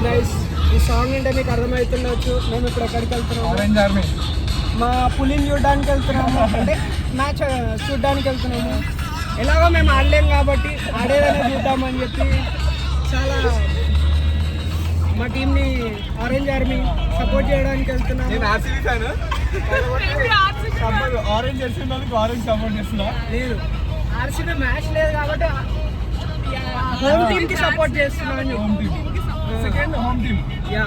Guys, ఈ song అంటే మీకు అర్థమవుతుండొచ్చు. మేము ఇప్పుడు ఎక్కడికి వెళ్తున్నాము? Orange army. మా పులిని చూడడానికి వెళ్తున్నాము, అంటే మ్యాచ్ చూడడానికి వెళ్తున్నాము. ఎలాగో మేము ఆడలేం కాబట్టి ఆడేదైనా చూద్దామని చెప్పి చాలా మా టీంని ఆరెంజ్ ఆర్మీ సపోర్ట్ చేయడానికి వెళ్తున్నాము. నేను ఆర్సీబీ ఫ్యాన్. ఆరెంజ్ జెర్సీ ఉన్నందుకు ఆరెంజ్ సపోర్ట్ చేస్తున్నా. లేదు, ఆర్సీబీ మ్యాచ్ లేదు కాబట్టి హోమ్ టీమ్కి సపోర్ట్ చేస్తున్నాను. Home team, second home team. Yeah,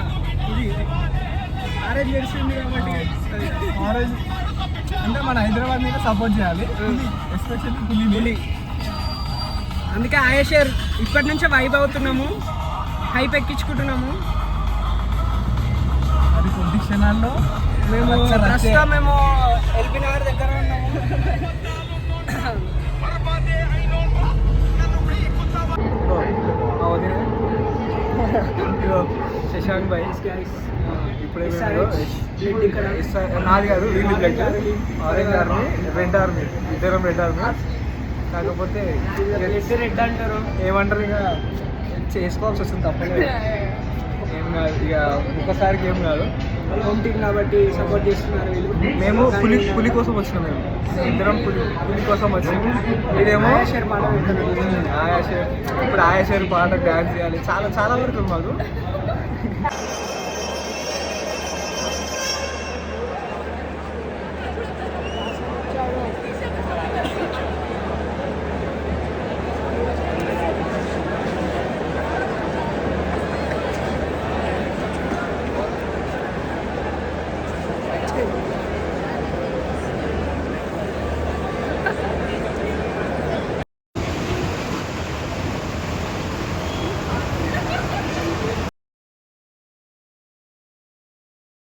ఇది ఆరెంజ్ జెర్సీ ఉంది కాబట్టి ఆరెంజ్ అంటే మన హైదరాబాద్ మీద సపోర్ట్ చేయాలి, ఎస్పెషల్లీ పులి. అందుకే ఆయేషర్ ఇప్పటి నుంచే వైబ్ అవుతున్నాము, హైప్ ఎక్కించుకుంటున్నాము. అది కొద్ది క్షణాల్లో మేము ప్రస్తుతం మేము ఎల్బీ నగర్ దగ్గర ఉన్నాము. శశాంక్ భాయ్ ఇప్పుడే నాది కాదు, వీళ్ళు blood orange army, red army, ఇద్దరం రెడ్ ఆర్మీ. కాకపోతే రెడ్ అంటారు, ఏమంటారు, ఇక చేసుకోవాల్సి వస్తుంది, తప్పలేదు. ఏం కాదు, ఇక ఒక్కసారికి ఏం కాదు. హోమ్ టీమ్ కాబట్టి సపోర్ట్ చేస్తున్నారు వీళ్ళు. మేము పులి కోసం వచ్చినాం, మేము ఇద్దరం పులి కోసం వచ్చినాము. ఇదేమో ఆయేషర్ పాట పెడుతున్నారు. ఆయాషర్, ఇప్పుడు ఆయాషర్ పాట డ్యాన్స్ చేయాలి, చాలా చాలా వరకు మాకు.